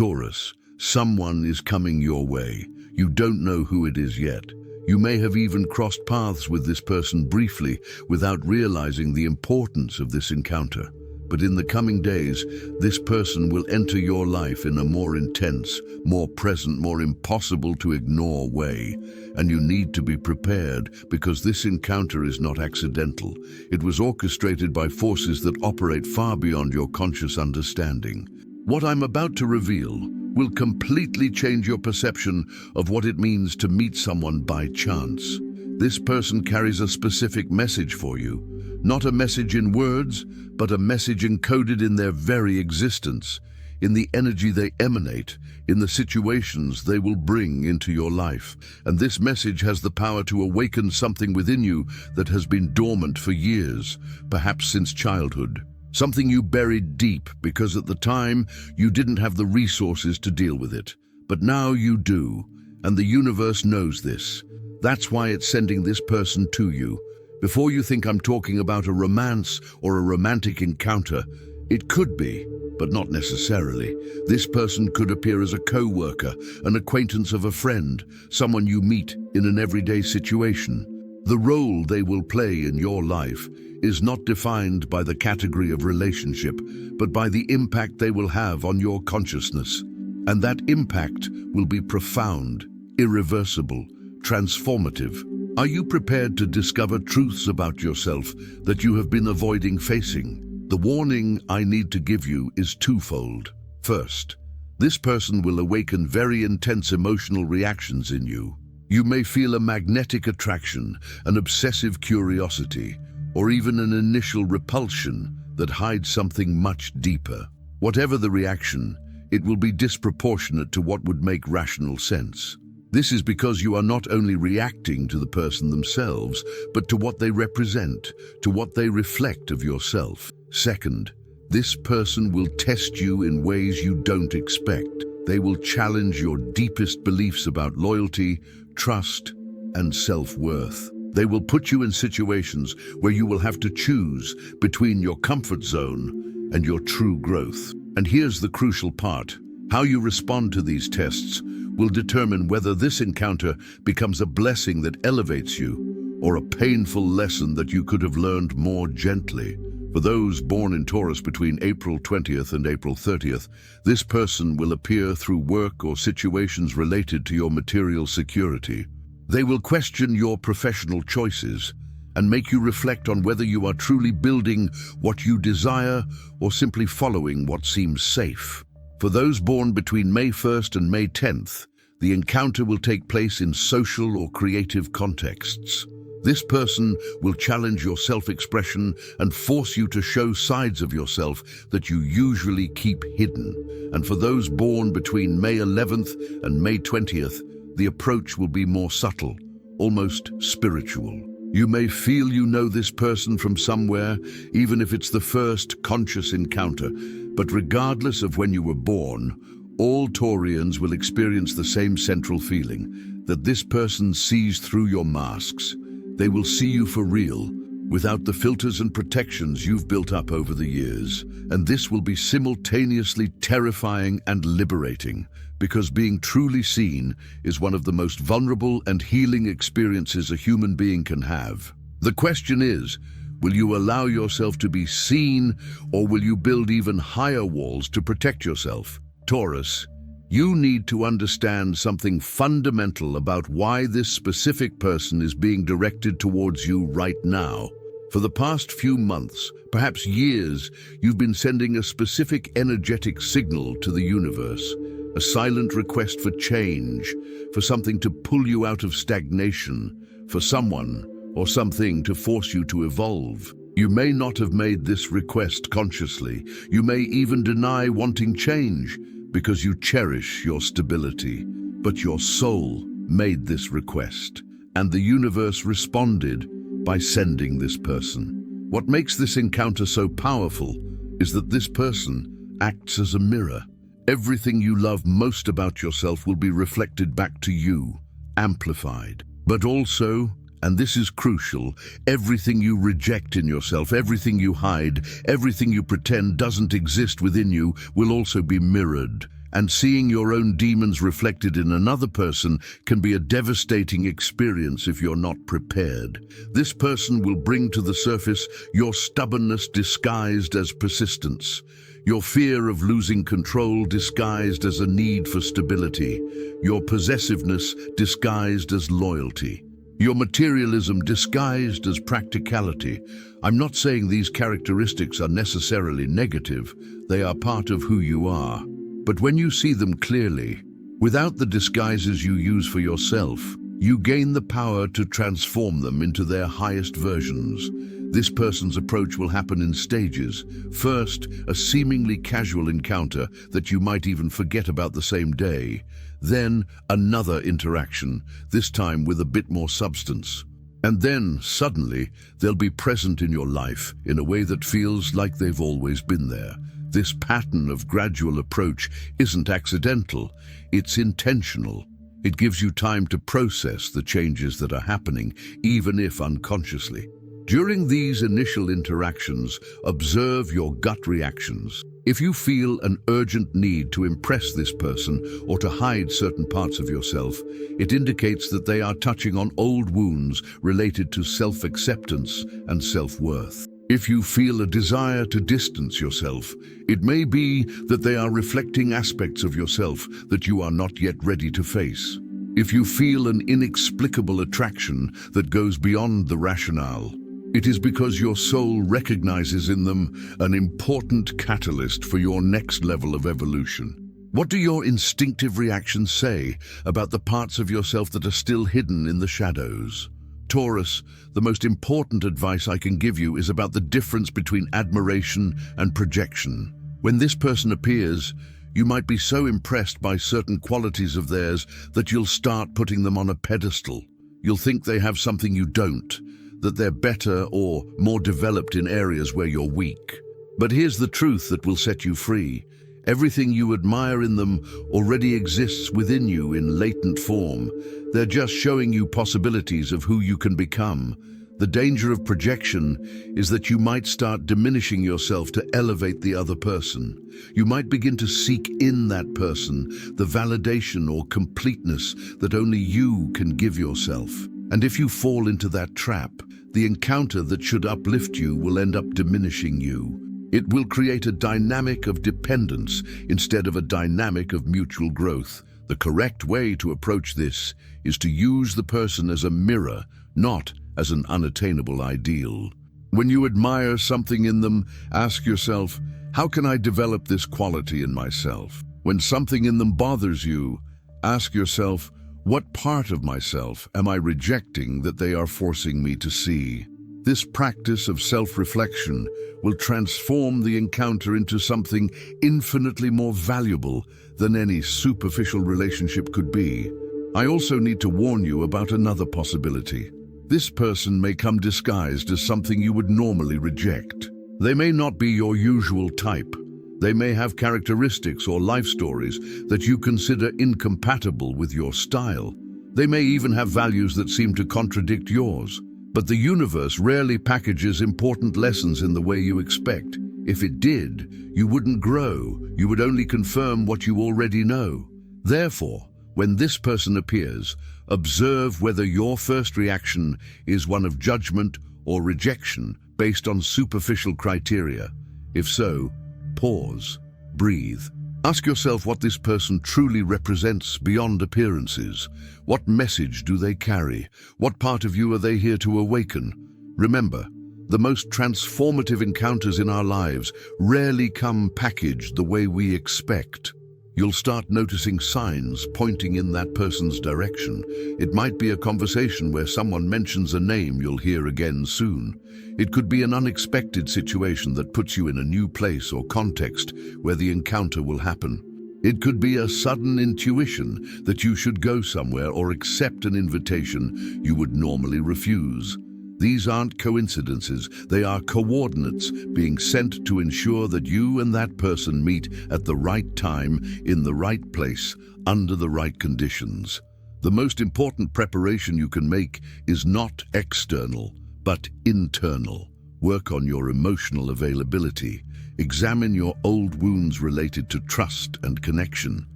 Taurus, someone is coming your way. You don't know who it is yet. You may have even crossed paths with this person briefly without realizing the importance of this encounter. But in the coming days, this person will enter your life in a more intense, more present, more impossible to ignore way. And you need to be prepared because this encounter is not accidental. It was orchestrated by forces that operate far beyond your conscious understanding. What I'm about to reveal will completely change your perception of what it means to meet someone by chance. This person carries a specific message for you. Not a message in words, but a message encoded in their very existence, in the energy they emanate, in the situations they will bring into your life. And this message has the power to awaken something within you that has been dormant for years, perhaps since childhood. Something you buried deep because at the time you didn't have the resources to deal with it. But now you do, and the universe knows this. That's why it's sending this person to you. Before you think I'm talking about a romance or a romantic encounter, it could be, but not necessarily. This person could appear as a co-worker, an acquaintance of a friend, someone you meet in an everyday situation. The role they will play in your life is not defined by the category of relationship, but by the impact they will have on your consciousness. And that impact will be profound, irreversible, transformative. Are you prepared to discover truths about yourself that you have been avoiding facing? The warning I need to give you is twofold. First, this person will awaken very intense emotional reactions in you. You may feel a magnetic attraction, an obsessive curiosity, or even an initial repulsion that hides something much deeper. Whatever the reaction, it will be disproportionate to what would make rational sense. This is because you are not only reacting to the person themselves, but to what they represent, to what they reflect of yourself. Second, this person will test you in ways you don't expect. They will challenge your deepest beliefs about loyalty, trust, and self-worth. They will put you in situations where you will have to choose between your comfort zone and your true growth. And here's the crucial part. How you respond to these tests will determine whether this encounter becomes a blessing that elevates you or a painful lesson that you could have learned more gently. For those born in Taurus between April 20th and April 30th, this person will appear through work or situations related to your material security. They will question your professional choices and make you reflect on whether you are truly building what you desire or simply following what seems safe. For those born between May 1st and May 10th, the encounter will take place in social or creative contexts. This person will challenge your self-expression and force you to show sides of yourself that you usually keep hidden. And for those born between May 11th and May 20th, the approach will be more subtle, almost spiritual. You may feel you know this person from somewhere, even if it's the first conscious encounter. But regardless of when you were born, all Taurians will experience the same central feeling, that this person sees through your masks. They will see you for real, without the filters and protections you've built up over the years. And this will be simultaneously terrifying and liberating, because being truly seen is one of the most vulnerable and healing experiences a human being can have. The question is, will you allow yourself to be seen, or will you build even higher walls to protect yourself? Taurus, you need to understand something fundamental about why this specific person is being directed towards you right now. For the past few months, perhaps years, you've been sending a specific energetic signal to the universe, a silent request for change, for something to pull you out of stagnation, for someone or something to force you to evolve. You may not have made this request consciously. You may even deny wanting change because you cherish your stability. But your soul made this request, and the universe responded by sending this person. What makes this encounter so powerful is that this person acts as a mirror. Everything you love most about yourself will be reflected back to you, amplified. But also, and this is crucial, everything you reject in yourself, everything you hide, everything you pretend doesn't exist within you will also be mirrored. And seeing your own demons reflected in another person can be a devastating experience if you're not prepared. This person will bring to the surface your stubbornness disguised as persistence, your fear of losing control disguised as a need for stability, your possessiveness disguised as loyalty, your materialism disguised as practicality. I'm not saying these characteristics are necessarily negative. They are part of who you are. But when you see them clearly, without the disguises you use for yourself, you gain the power to transform them into their highest versions. This person's approach will happen in stages. First, a seemingly casual encounter that you might even forget about the same day. Then, another interaction, this time with a bit more substance. And then, suddenly, they'll be present in your life in a way that feels like they've always been there. This pattern of gradual approach isn't accidental, it's intentional. It gives you time to process the changes that are happening, even if unconsciously. During these initial interactions, observe your gut reactions. If you feel an urgent need to impress this person or to hide certain parts of yourself, it indicates that they are touching on old wounds related to self-acceptance and self-worth. If you feel a desire to distance yourself, it may be that they are reflecting aspects of yourself that you are not yet ready to face. If you feel an inexplicable attraction that goes beyond the rationale, it is because your soul recognizes in them an important catalyst for your next level of evolution. What do your instinctive reactions say about the parts of yourself that are still hidden in the shadows? Taurus, the most important advice I can give you is about the difference between admiration and projection. When this person appears, you might be so impressed by certain qualities of theirs that you'll start putting them on a pedestal. You'll think they have something you don't, that they're better or more developed in areas where you're weak. But here's the truth that will set you free. Everything you admire in them already exists within you in latent form. They're just showing you possibilities of who you can become. The danger of projection is that you might start diminishing yourself to elevate the other person. You might begin to seek in that person the validation or completeness that only you can give yourself. And if you fall into that trap, the encounter that should uplift you will end up diminishing you. It will create a dynamic of dependence instead of a dynamic of mutual growth. The correct way to approach this is to use the person as a mirror, not as an unattainable ideal. When you admire something in them, ask yourself, how can I develop this quality in myself? When something in them bothers you, ask yourself, what part of myself am I rejecting that they are forcing me to see? This practice of self-reflection will transform the encounter into something infinitely more valuable than any superficial relationship could be. I also need to warn you about another possibility. This person may come disguised as something you would normally reject. They may not be your usual type. They may have characteristics or life stories that you consider incompatible with your style. They may even have values that seem to contradict yours. But the universe rarely packages important lessons in the way you expect. If it did, you wouldn't grow. You would only confirm what you already know. Therefore, when this person appears, observe whether your first reaction is one of judgment or rejection based on superficial criteria. If so, pause, breathe. Ask yourself what this person truly represents beyond appearances. What message do they carry? What part of you are they here to awaken? Remember, the most transformative encounters in our lives rarely come packaged the way we expect. You'll start noticing signs pointing in that person's direction. It might be a conversation where someone mentions a name you'll hear again soon. It could be an unexpected situation that puts you in a new place or context where the encounter will happen. It could be a sudden intuition that you should go somewhere or accept an invitation you would normally refuse. These aren't coincidences, they are coordinates being sent to ensure that you and that person meet at the right time, in the right place, under the right conditions. The most important preparation you can make is not external, but internal. Work on your emotional availability. Examine your old wounds related to trust and connection.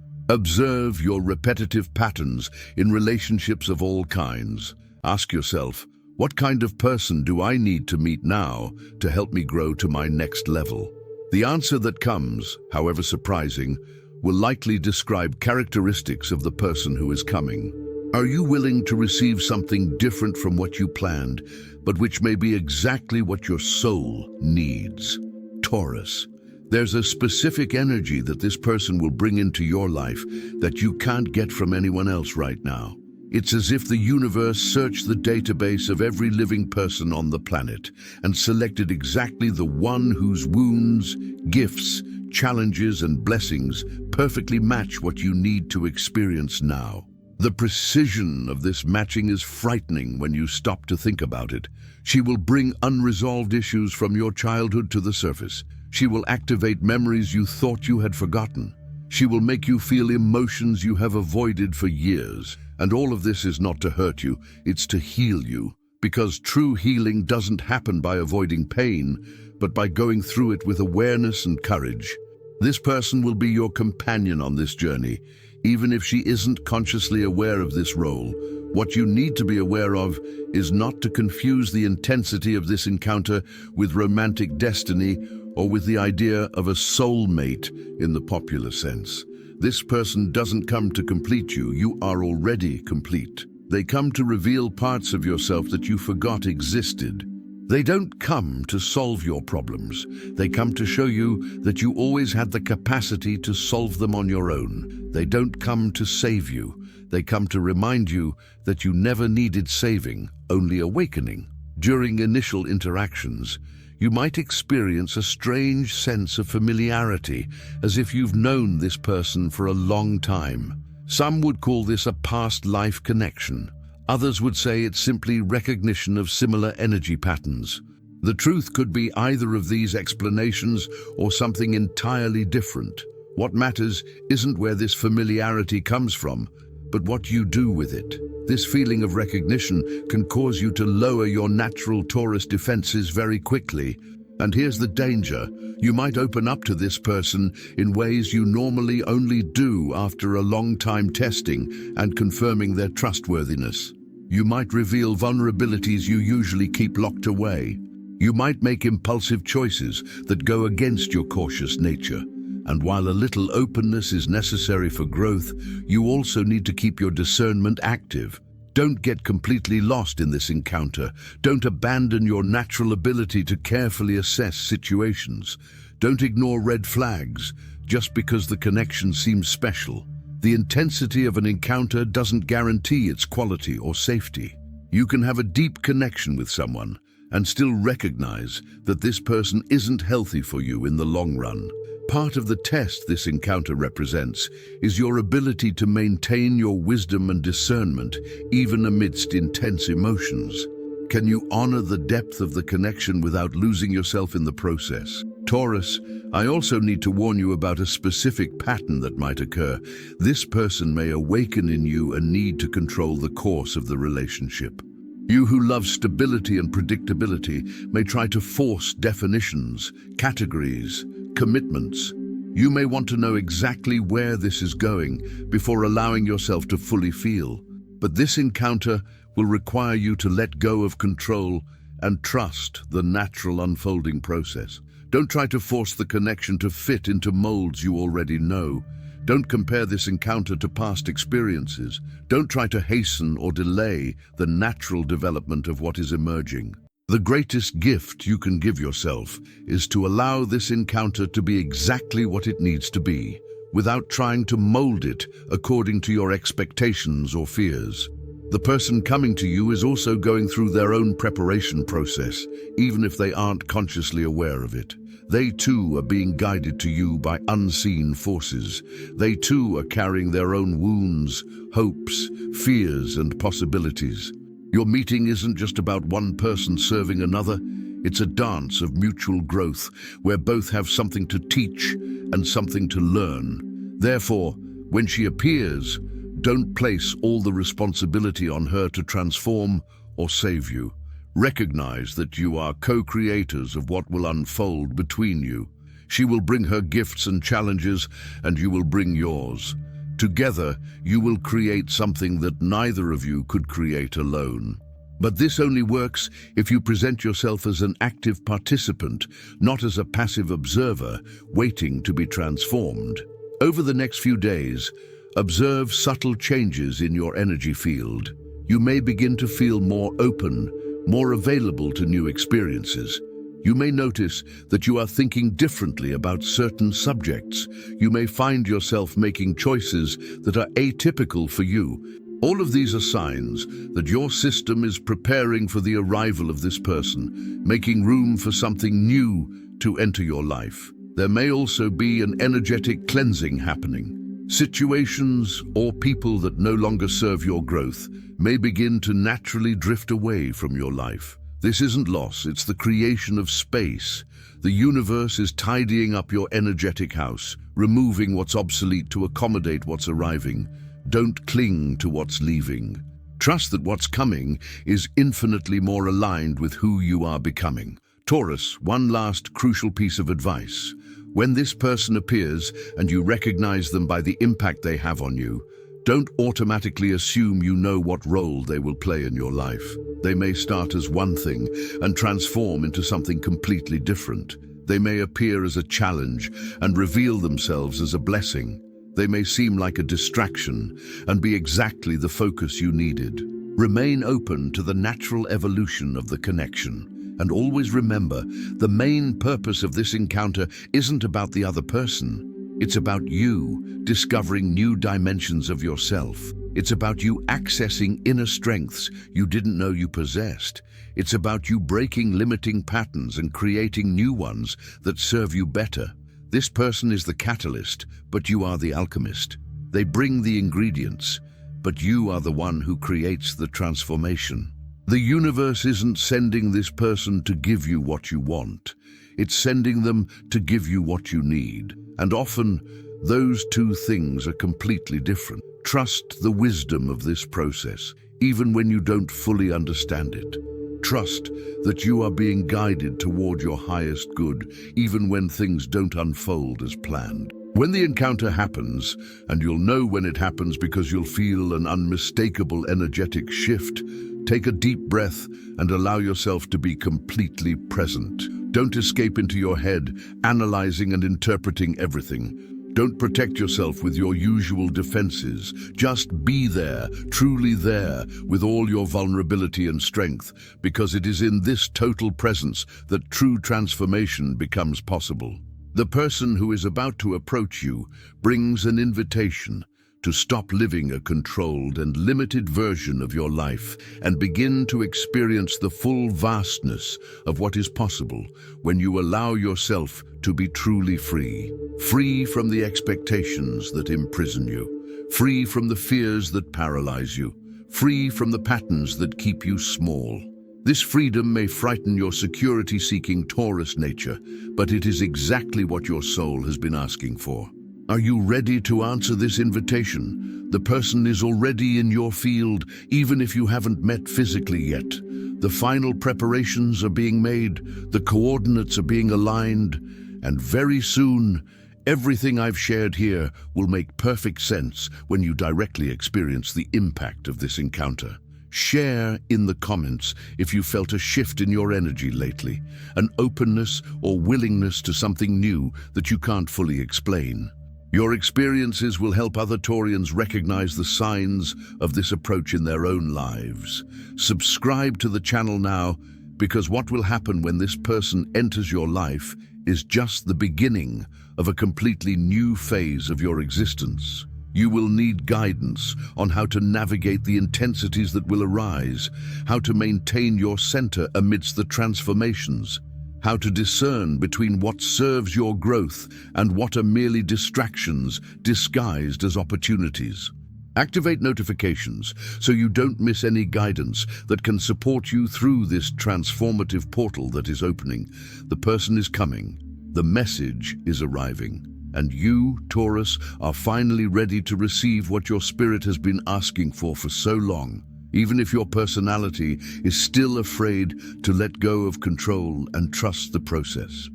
Observe your repetitive patterns in relationships of all kinds. Ask yourself, what kind of person do I need to meet now to help me grow to my next level? The answer that comes, however surprising, will likely describe characteristics of the person who is coming. Are you willing to receive something different from what you planned, but which may be exactly what your soul needs? Taurus. There's a specific energy that this person will bring into your life that you can't get from anyone else right now. It's as if the universe searched the database of every living person on the planet and selected exactly the one whose wounds, gifts, challenges, and blessings perfectly match what you need to experience now. The precision of this matching is frightening when you stop to think about it. She will bring unresolved issues from your childhood to the surface. She will activate memories you thought you had forgotten. She will make you feel emotions you have avoided for years. And all of this is not to hurt you, it's to heal you. Because true healing doesn't happen by avoiding pain, but by going through it with awareness and courage. This person will be your companion on this journey, even if she isn't consciously aware of this role. What you need to be aware of is not to confuse the intensity of this encounter with romantic destiny or with the idea of a soulmate in the popular sense. This person doesn't come to complete you, you are already complete. They come to reveal parts of yourself that you forgot existed. They don't come to solve your problems. They come to show you that you always had the capacity to solve them on your own. They don't come to save you. They come to remind you that you never needed saving, only awakening. During initial interactions, you might experience a strange sense of familiarity, as if you've known this person for a long time. Some would call this a past life connection. Others would say it's simply recognition of similar energy patterns. The truth could be either of these explanations or something entirely different. What matters isn't where this familiarity comes from, but what you do with it. This feeling of recognition can cause you to lower your natural Taurus defenses very quickly. And here's the danger. You might open up to this person in ways you normally only do after a long time testing and confirming their trustworthiness. You might reveal vulnerabilities you usually keep locked away. You might make impulsive choices that go against your cautious nature. And while a little openness is necessary for growth, you also need to keep your discernment active. Don't get completely lost in this encounter. Don't abandon your natural ability to carefully assess situations. Don't ignore red flags just because the connection seems special. The intensity of an encounter doesn't guarantee its quality or safety. You can have a deep connection with someone and still recognize that this person isn't healthy for you in the long run. Part of the test this encounter represents is your ability to maintain your wisdom and discernment even amidst intense emotions. Can you honor the depth of the connection without losing yourself in the process? Taurus, I also need to warn you about a specific pattern that might occur. This person may awaken in you a need to control the course of the relationship. You who love stability and predictability may try to force definitions, categories, commitments. You may want to know exactly where this is going before allowing yourself to fully feel. But this encounter will require you to let go of control and trust the natural unfolding process. Don't try to force the connection to fit into molds you already know. Don't compare this encounter to past experiences. Don't try to hasten or delay the natural development of what is emerging. The greatest gift you can give yourself is to allow this encounter to be exactly what it needs to be, without trying to mold it according to your expectations or fears. The person coming to you is also going through their own preparation process, even if they aren't consciously aware of it. They too are being guided to you by unseen forces. They too are carrying their own wounds, hopes, fears, and possibilities. Your meeting isn't just about one person serving another. It's a dance of mutual growth where both have something to teach and something to learn. Therefore, when she appears, don't place all the responsibility on her to transform or save you. Recognize that you are co-creators of what will unfold between you. She will bring her gifts and challenges, and you will bring yours. Together, you will create something that neither of you could create alone. But this only works if you present yourself as an active participant, not as a passive observer waiting to be transformed. Over the next few days, observe subtle changes in your energy field. You may begin to feel more open, more available to new experiences. You may notice that you are thinking differently about certain subjects. You may find yourself making choices that are atypical for you. All of these are signs that your system is preparing for the arrival of this person, making room for something new to enter your life. There may also be an energetic cleansing happening. Situations or people that no longer serve your growth may begin to naturally drift away from your life. This isn't loss, it's the creation of space. The universe is tidying up your energetic house, removing what's obsolete to accommodate what's arriving. Don't cling to what's leaving. Trust that what's coming is infinitely more aligned with who you are becoming. Taurus, one last crucial piece of advice. When this person appears and you recognize them by the impact they have on you, don't automatically assume you know what role they will play in your life. They may start as one thing and transform into something completely different. They may appear as a challenge and reveal themselves as a blessing. They may seem like a distraction and be exactly the focus you needed. Remain open to the natural evolution of the connection. And always remember, the main purpose of this encounter isn't about the other person. It's about you discovering new dimensions of yourself. It's about you accessing inner strengths you didn't know you possessed. It's about you breaking limiting patterns and creating new ones that serve you better. This person is the catalyst, but you are the alchemist. They bring the ingredients, but you are the one who creates the transformation. The universe isn't sending this person to give you what you want. It's sending them to give you what you need. And often, those two things are completely different. Trust the wisdom of this process, even when you don't fully understand it. Trust that you are being guided toward your highest good, even when things don't unfold as planned. When the encounter happens, and you'll know when it happens because you'll feel an unmistakable energetic shift, take a deep breath and allow yourself to be completely present. Don't escape into your head, analyzing and interpreting everything. Don't protect yourself with your usual defenses. Just be there, truly there, with all your vulnerability and strength, because it is in this total presence that true transformation becomes possible. The person who is about to approach you brings an invitation to stop living a controlled and limited version of your life and begin to experience the full vastness of what is possible when you allow yourself to be truly free. Free from the expectations that imprison you, free from the fears that paralyze you, free from the patterns that keep you small. This freedom may frighten your security-seeking Taurus nature, but it is exactly what your soul has been asking for. Are you ready to answer this invitation? The person is already in your field, even if you haven't met physically yet. The final preparations are being made, the coordinates are being aligned, and very soon, everything I've shared here will make perfect sense when you directly experience the impact of this encounter. Share in the comments if you felt a shift in your energy lately, an openness or willingness to something new that you can't fully explain. Your experiences will help other Taurians recognize the signs of this approach in their own lives. Subscribe to the channel now, because what will happen when this person enters your life is just the beginning of a completely new phase of your existence. You will need guidance on how to navigate the intensities that will arise, how to maintain your center amidst the transformations, how to discern between what serves your growth and what are merely distractions disguised as opportunities. Activate notifications so you don't miss any guidance that can support you through this transformative portal that is opening. The person is coming, the message is arriving, and you, Taurus, are finally ready to receive what your spirit has been asking for so long. Even if your personality is still afraid to let go of control and trust the process.